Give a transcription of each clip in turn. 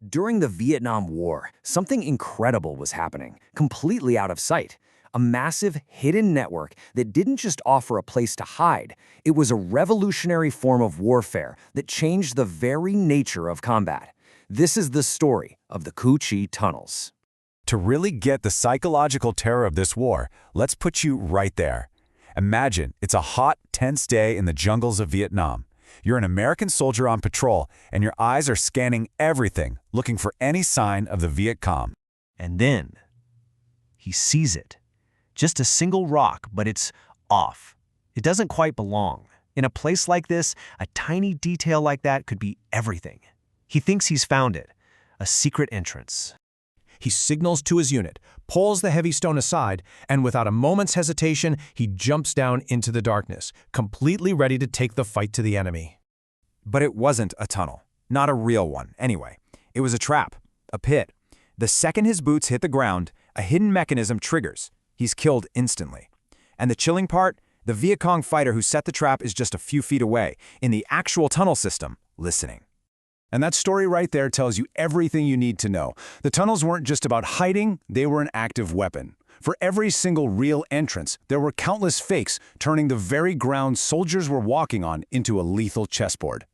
During the Vietnam War, something incredible was happening, completely out of sight. A massive, hidden network that didn't just offer a place to hide, it was a revolutionary form of warfare that changed the very nature of combat. This is the story of the Cu Chi tunnels. To really get the psychological terror of this war, let's put you right there. Imagine it's a hot, tense day in the jungles of Vietnam. You're an American soldier on patrol, and your eyes are scanning everything, looking for any sign of the Viet Cong. And then he sees it. Just a single rock, but it's off. It doesn't quite belong. In a place like this, a tiny detail like that could be everything. He thinks he's found it, a secret entrance. He signals to his unit, pulls the heavy stone aside, and without a moment's hesitation, he jumps down into the darkness, completely ready to take the fight to the enemy. But it wasn't a tunnel. Not a real one, anyway. It was a trap, a pit. The second his boots hit the ground, a hidden mechanism triggers. He's killed instantly. And the chilling part? The Viet Cong fighter who set the trap is just a few feet away, in the actual tunnel system, listening. And that story right there tells you everything you need to know. The tunnels weren't just about hiding, they were an active weapon. For every single real entrance, there were countless fakes, turning the very ground soldiers were walking on into a lethal chessboard.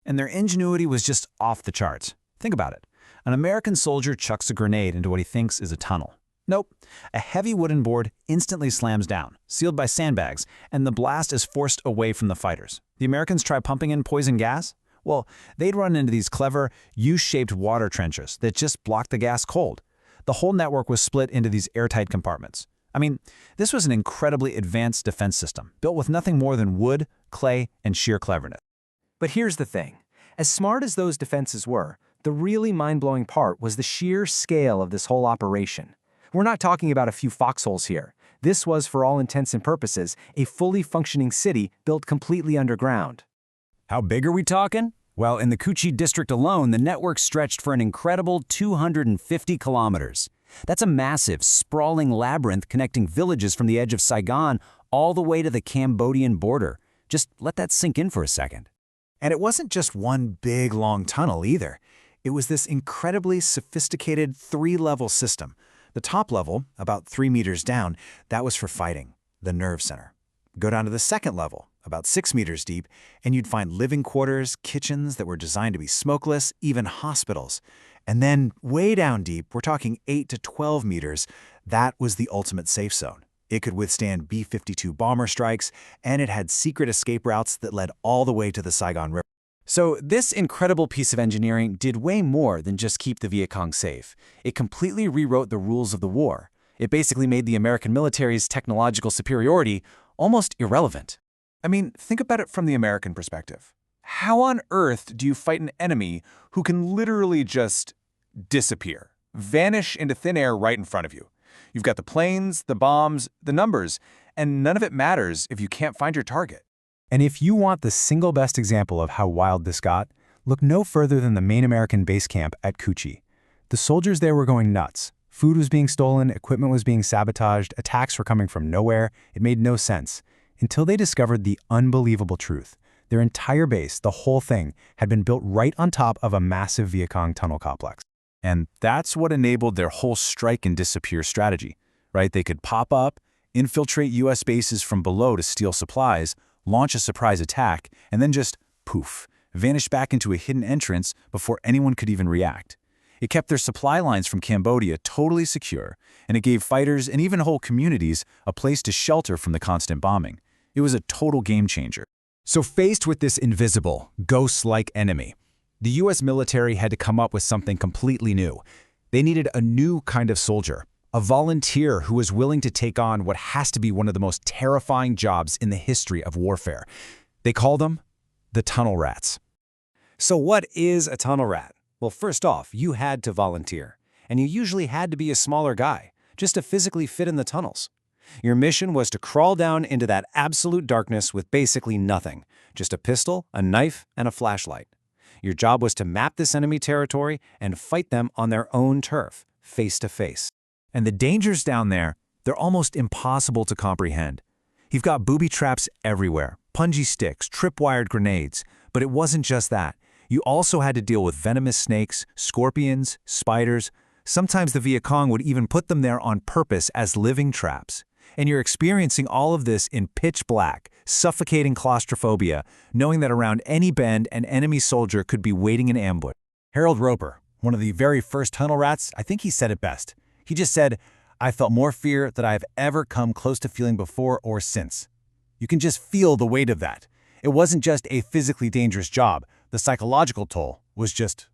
And their ingenuity was just off the charts. Think about it. An American soldier chucks a grenade into what he thinks is a tunnel. Nope. A heavy wooden board instantly slams down, sealed by sandbags, and the blast is forced away from the fighters. The Americans try pumping in poison gas? Well, they'd run into these clever, U-shaped water trenches that just blocked the gas cold. The whole network was split into these airtight compartments. I mean, this was an incredibly advanced defense system, built with nothing more than wood, clay, and sheer cleverness. But here's the thing. As smart as those defenses were, the really mind-blowing part was the sheer scale of this whole operation. We're not talking about a few foxholes here. This was, for all intents and purposes, a fully functioning city built completely underground. How big are we talking? Well, in the Cu Chi district alone, the network stretched for an incredible 250 kilometers. That's a massive, sprawling labyrinth connecting villages from the edge of Saigon all the way to the Cambodian border. Just let that sink in for a second. And it wasn't just one big, long tunnel either. It was this incredibly sophisticated three-level system. The top level, about 3 meters down, that was for fighting, the nerve center. Go down to the second level, about 6 meters deep, and you'd find living quarters, kitchens that were designed to be smokeless, even hospitals. And then way down deep, we're talking 8 to 12 meters, that was the ultimate safe zone. It could withstand B-52 bomber strikes, and it had secret escape routes that led all the way to the Saigon River. So this incredible piece of engineering did way more than just keep the Viet Cong safe. It completely rewrote the rules of the war. It basically made the American military's technological superiority almost irrelevant. I mean, think about it from the American perspective. How on earth do you fight an enemy who can literally just disappear, vanish into thin air right in front of you? You've got the planes, the bombs, the numbers, and none of it matters if you can't find your target. And if you want the single best example of how wild this got, look no further than the main American base camp at Cu Chi. The soldiers there were going nuts. Food was being stolen, equipment was being sabotaged, attacks were coming from nowhere. It made no sense. Until they discovered the unbelievable truth. Their entire base, the whole thing, had been built right on top of a massive Viet Cong tunnel complex. And that's what enabled their whole strike and disappear strategy, right? They could pop up, infiltrate U.S. bases from below to steal supplies, launch a surprise attack, and then just, poof, vanish back into a hidden entrance before anyone could even react. It kept their supply lines from Cambodia totally secure, and it gave fighters and even whole communities a place to shelter from the constant bombing. It was a total game changer. So faced with this invisible, ghost-like enemy, the U.S. military had to come up with something completely new. They needed a new kind of soldier, a volunteer who was willing to take on what has to be one of the most terrifying jobs in the history of warfare. They called them the tunnel rats. So what is a tunnel rat? Well, first off, you had to volunteer, and you usually had to be a smaller guy, just to physically fit in the tunnels. Your mission was to crawl down into that absolute darkness with basically nothing, just a pistol, a knife, and a flashlight. Your job was to map this enemy territory and fight them on their own turf, face to face. And the dangers down there, they're almost impossible to comprehend. You've got booby traps everywhere, punji sticks, tripwired grenades. But it wasn't just that. You also had to deal with venomous snakes, scorpions, spiders. Sometimes the Viet Cong would even put them there on purpose as living traps. And you're experiencing all of this in pitch black, suffocating claustrophobia, knowing that around any bend an enemy soldier could be waiting in ambush. Harold Roper, one of the very first tunnel rats, I think he said it best. He just said, "I felt more fear than I have ever come close to feeling before or since." You can just feel the weight of that. It wasn't just a physically dangerous job. The psychological toll was just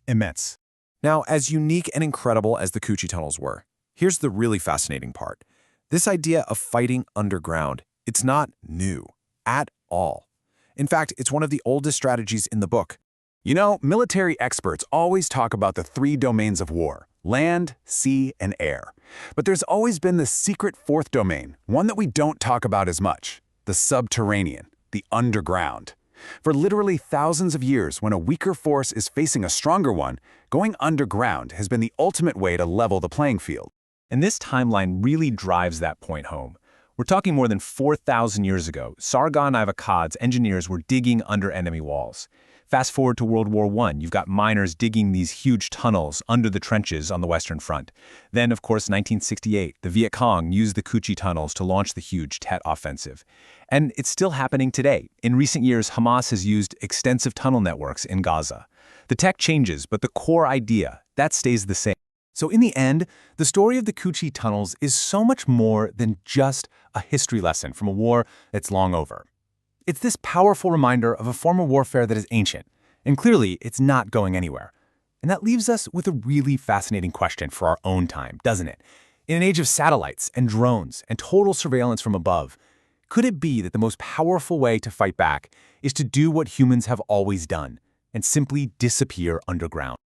immense. Now, as unique and incredible as the Cu Chi tunnels were, here's the really fascinating part. This idea of fighting underground, it's not new at all. In fact, it's one of the oldest strategies in the book. You know, military experts always talk about the three domains of war: land, sea, and air. But there's always been this secret fourth domain, one that we don't talk about as much: the subterranean, the underground. For literally thousands of years, when a weaker force is facing a stronger one, going underground has been the ultimate way to level the playing field. And this timeline really drives that point home. We're talking more than 4,000 years ago. Saigon Ivacod's engineers were digging under enemy walls. Fast forward to World War I, you've got miners digging these huge tunnels under the trenches on the Western Front. Then, of course, 1968, the Viet Cong used the Cu Chi tunnels to launch the huge Tet offensive. And it's still happening today. In recent years, Hamas has used extensive tunnel networks in Gaza. The tech changes, but the core idea, that stays the same. So in the end, the story of the Cu Chi tunnels is so much more than just a history lesson from a war that's long over. It's this powerful reminder of a form of warfare that is ancient, and clearly it's not going anywhere. And that leaves us with a really fascinating question for our own time, doesn't it? In an age of satellites and drones and total surveillance from above, could it be that the most powerful way to fight back is to do what humans have always done and simply disappear underground?